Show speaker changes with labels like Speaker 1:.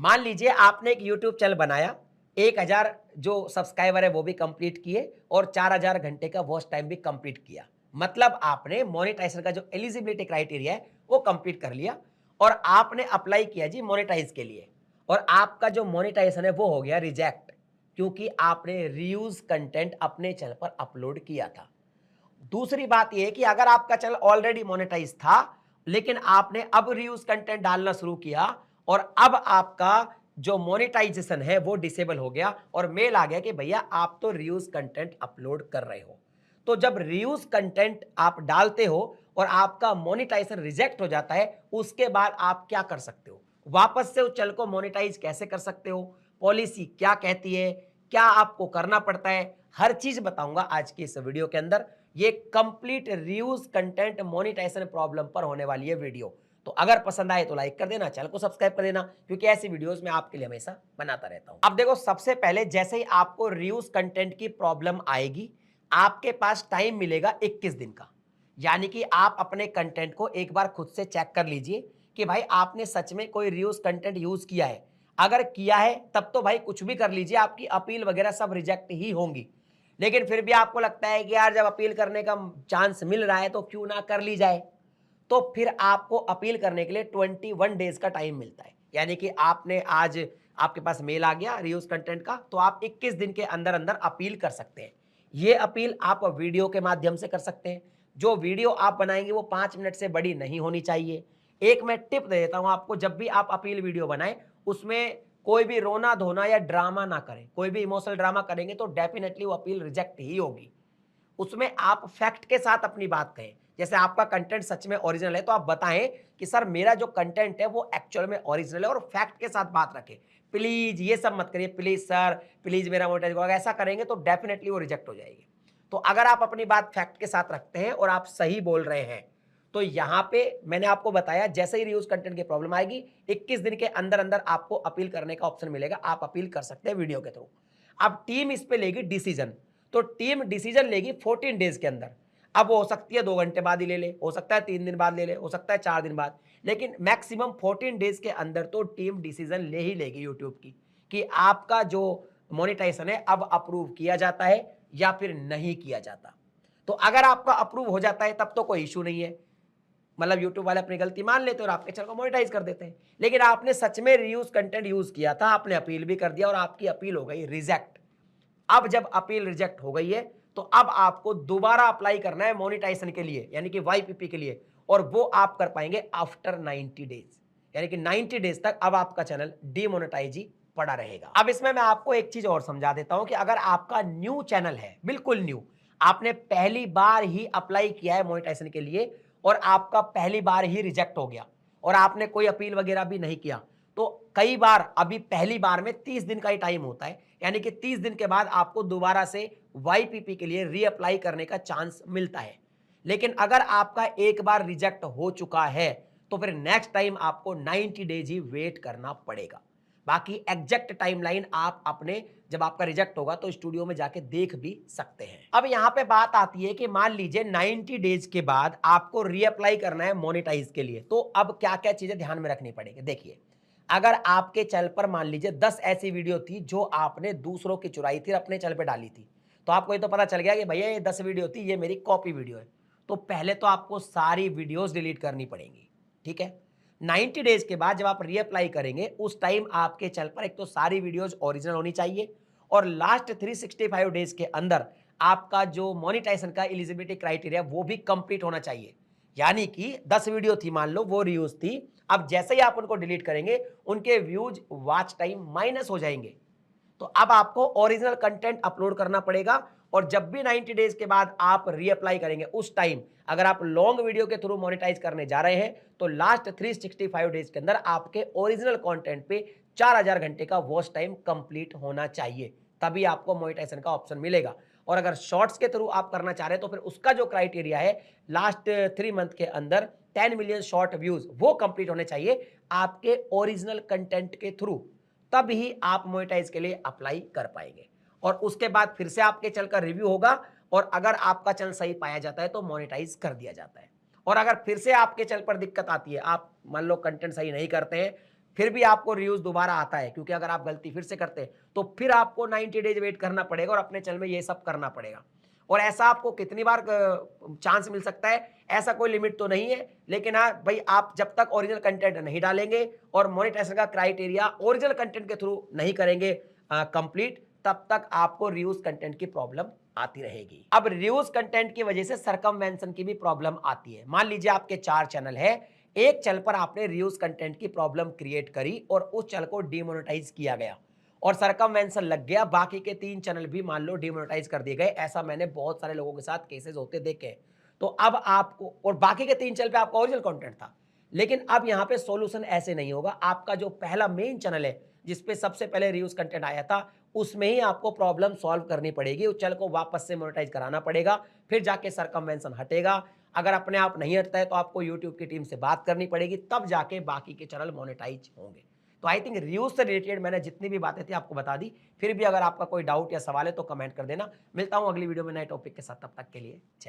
Speaker 1: मान लीजिए आपने एक यूट्यूब चैनल बनाया, 1000 जो सब्सक्राइबर है वो भी कंप्लीट किए और 4000 घंटे का वॉच टाइम भी कंप्लीट किया। मतलब आपने मोनेटाइजेशन का जो एलिजिबिलिटी क्राइटेरिया है वो कंप्लीट कर लिया और आपने अप्लाई किया जी मोनेटाइज के लिए और आपका जो मोनेटाइजेशन है वो हो गया रिजेक्ट, क्योंकि आपने रीयूज कंटेंट अपने चैनल पर अपलोड किया था। दूसरी बात यह है कि अगर आपका चैनल ऑलरेडी मोनेटाइज था लेकिन आपने अब रीयूज कंटेंट डालना शुरू किया और अब आपका जो मोनेटाइजेशन है वो डिसेबल हो गया और मेल आ गया कि भैया आप तो रीयूज कंटेंट अपलोड कर रहे हो। तो जब रीयूज कंटेंट आप डालते हो और आपका मोनेटाइजेशन रिजेक्ट हो जाता है, उसके बाद आप क्या कर सकते हो, वापस से उस चैनल को मोनेटाइज कैसे कर सकते हो, पॉलिसी क्या कहती है, क्या आपको करना पड़ता है, हर चीज बताऊंगा आज की इस वीडियो के अंदर। ये complete reuse content monetization problem पर होने वाली है वीडियो। तो अगर पसंद आए तो लाइक कर देना, चैनल को सब्सक्राइब कर देना, क्योंकि ऐसी वीडियोस मैं आपके लिए हमेशा बनाता रहता हूं। अब देखो, सबसे पहले जैसे ही आपको रीयूज कंटेंट की प्रॉब्लम आएगी, आपके पास टाइम मिलेगा 21 दिन का। यानी कि आप अपने कंटेंट को एक बार खुद से चेक कर लीजिए कि भाई आपने सच में कोई रीयूज कंटेंट यूज किया है। अगर किया है तब तो भाई कुछ भी कर लीजिए, आपकी अपील वगैरह सब रिजेक्ट ही होंगी। लेकिन फिर भी आपको लगता है कि यार जब अपील करने का चांस मिल रहा है तो क्यों ना कर ली जाए, तो फिर आपको अपील करने के लिए 21 डेज का टाइम मिलता है। यानी कि आपने आज आपके पास मेल आ गया रीयूज कंटेंट का, तो आप 21 दिन के अंदर अंदर अपील कर सकते हैं। ये अपील आप वीडियो के माध्यम से कर सकते हैं। जो वीडियो आप बनाएंगे वो 5 मिनट से बड़ी नहीं होनी चाहिए। एक मैं टिप दे देता हूं आपको, जब भी आप अपील वीडियो बनाएं उसमें कोई भी रोना धोना या ड्रामा ना करें। कोई भी इमोशनल ड्रामा करेंगे तो डेफिनेटली वो अपील रिजेक्ट ही होगी। उसमें आप फैक्ट के साथ अपनी बात कहें। जैसे आपका कंटेंट सच में ओरिजिनल है तो आप बताएं कि सर मेरा जो कंटेंट है वो एक्चुअल में ओरिजिनल है, और फैक्ट के साथ बात रखें। प्लीज ये सब मत करिए, प्लीज सर प्लीज मेरा मोनेटाइज करो, ऐसा करेंगे तो डेफिनेटली वो रिजेक्ट हो जाएगी। तो अगर आप अपनी बात फैक्ट के साथ रखते हैं और आप सही बोल रहे हैं, तो यहां पे मैंने आपको बताया जैसे ही रीयूज कंटेंट की प्रॉब्लम आएगी 21 दिन के अंदर अंदर आपको अपील करने का ऑप्शन मिलेगा, आप अपील कर सकते हैं वीडियो के थ्रू। अब टीम इस पे लेगी डिसीजन, तो टीम डिसीजन लेगी 14 डेज के अंदर। अब वो हो सकती है 2 घंटे बाद ही ले ले, हो सकता है 3 दिन बाद ले ले, हो सकता है 4 दिन बाद, लेकिन मैक्सिमम 14 डेज के अंदर तो टीम डिसीजन ले ही लेगी यूट्यूब की कि आपका जो मोनेटाइजेशन है अब अप्रूव किया जाता है या फिर नहीं किया जाता। तो अगर आपका अप्रूव हो जाता है तब तो कोई इशू नहीं है, मतलब यूट्यूब वाले अपनी गलती मान लेते हैं और आपके चैनल को मोनेटाइज कर देते हैं। लेकिन आपने सच में रीयूज कंटेंट यूज किया था, आपने अपील भी कर दिया और आपकी अपील हो गई रिजेक्ट। अब जब अपील रिजेक्ट हो गई है तो अब आपको दोबारा अप्लाई करना है मोनेटाइजेशन के लिए, यानी कि वाईपीपी के लिए, और वो आप कर पाएंगे आफ्टर 90 डेज। यानी कि 90 डेज तक अब आपका चैनल डीमोनेटाइज ही पड़ा रहेगा। अब इसमें मैं आपको एक चीज और समझा देता हूं कि अगर आपका न्यू चैनल है, बिल्कुल न्यू, आपने पहली बार ही अप्लाई किया है मोनेटाइजेशन के लिए और आपका पहली बार ही रिजेक्ट हो गया और आपने कोई अपील वगैरह भी नहीं किया, तो कई बार अभी पहली बार में 30 दिन का ही टाइम होता है, यानी कि 30 दिन के बाद आपको दोबारा से वाईपीपी के लिए रीअप्लाई करने का चांस मिलता है। लेकिन अगर आपका एक बार रिजेक्ट हो चुका है तो फिर नेक्स्ट टाइम आपको 90 डेज ही वेट करना पड़ेगा। बाकी एग्जैक्ट टाइमलाइन आप अपने जब आपका रिजेक्ट होगा तो स्टूडियो में जाके देख भी सकते हैं। अब यहां पे बात आती है कि मान लीजिए 90 डेज के बाद आपको रीअप्लाई करना है मोनेटाइज के लिए, तो अब क्या क्या चीजें ध्यान में रखनी पड़ेगी। देखिए, अगर आपके चैनल पर मान लीजिए 10 ऐसी वीडियो थी जो आपने दूसरों की चुराई थी अपने चैनल पे डाली थी, तो आपको ये तो पता चल गया कि भैया ये 10 वीडियो थी, ये मेरी कॉपी वीडियो है, तो पहले तो आपको सारी वीडियोस डिलीट करनी पड़ेंगी। ठीक है, 90 डेज के बाद जब आप रीअप्लाई करेंगे उस टाइम आपके चैनल पर एक तो सारी वीडियोज ओरिजिनल होनी चाहिए और लास्ट 365 डेज के अंदर आपका जो मोनेटाइजेशन का एलिजिबिलिटी क्राइटेरिया वो भी कंप्लीट होना चाहिए। यानी कि 10 वीडियो थी मान लो, वो रीयूज थी, अब जैसे ही आप उनको डिलीट करेंगे उनके व्यूज वॉच टाइम माइनस हो जाएंगे। तो अब आपको ओरिजिनल कंटेंट अपलोड करना पड़ेगा और जब भी 90 डेज के बाद आप रीअप्लाई करेंगे उस टाइम अगर आप लॉन्ग वीडियो के थ्रू मोनेटाइज करने जा रहे हैं तो लास्ट 365 डेज के अंदर आपके ओरिजिनल कंटेंट पे 4000 घंटे का वॉच टाइम कंप्लीट होना चाहिए, तभी आपको मोनेटाइजेशन का ऑप्शन मिलेगा। और अगर शॉर्ट्स के थ्रू आप करना चाह रहे हैं तो फिर उसका जो क्राइटेरिया है लास्ट 3 मंथ के अंदर 10 मिलियन शॉर्ट व्यूज वो कंप्लीट होने चाहिए आपके ओरिजिनल कंटेंट के थ्रू, तब ही आप मोनेटाइज के लिए अप्लाई कर पाएंगे। और उसके बाद फिर से आपके चैनल का रिव्यू होगा और अगर आपका चैनल सही पाया जाता है तो मोनेटाइज कर दिया जाता है। और अगर फिर से आपके चैनल पर दिक्कत आती है, आप मान लो कंटेंट सही नहीं करते हैं, फिर भी आपको रिव्यूज दोबारा आता है, क्योंकि अगर आप गलती फिर से करते हैं तो फिर आपको 90 डेज वेट करना पड़ेगा और अपने चैनल में ये सब करना पड़ेगा। और ऐसा आपको कितनी बार चांस मिल सकता है, ऐसा कोई लिमिट तो नहीं है, लेकिन हाँ भाई, आप जब तक ओरिजिनल कंटेंट नहीं डालेंगे और मोनेटाइजेशन का क्राइटेरिया ओरिजिनल कंटेंट के थ्रू नहीं करेंगे कंप्लीट, तब तक आपको रिव्यूज कंटेंट की प्रॉब्लम आती रहेगी। अब रिव्यूज कंटेंट की वजह से सरकमवेंशन की भी प्रॉब्लम आती है। मान लीजिए आपके 4 चैनल है, एक चैनल पर आपने रिव्यूज कंटेंट की प्रॉब्लम क्रिएट करी और उस चैनल को डिमोनेटाइज किया गया और सरकमवेंशन लग गया, बाकी के 3 चैनल भी मान लो डिमोनेटाइज कर दिए गए। ऐसा मैंने बहुत सारे लोगों के साथ केसेस होते देखे हैं। तो अब आपको, और बाकी के 3 चैनल पे आपका ओरिजिनल कंटेंट था, लेकिन अब यहाँ पे सॉल्यूशन ऐसे नहीं होगा। आपका जो पहला मेन चैनल है जिसपे सबसे पहले रिव्यूज कंटेंट आया था, उसमें ही आपको प्रॉब्लम सॉल्व करनी पड़ेगी। उस चैनल को वापस से मोनेटाइज कराना पड़ेगा, फिर जाके सरकमवेंशन हटेगा। अगर अपने आप नहीं हटता है तो आपको यूट्यूब की टीम से बात करनी पड़ेगी, तब जाके बाकी के चैनल मोनेटाइज होंगे। तो आई थिंक रिव्यूज से रिलेटेड मैंने जितनी भी बातें थी आपको बता दी। फिर भी अगर आपका कोई डाउट या सवाल है तो कमेंट कर देना। मिलता हूं अगली वीडियो में नए टॉपिक के साथ, तब तक के लिए जय हिंद।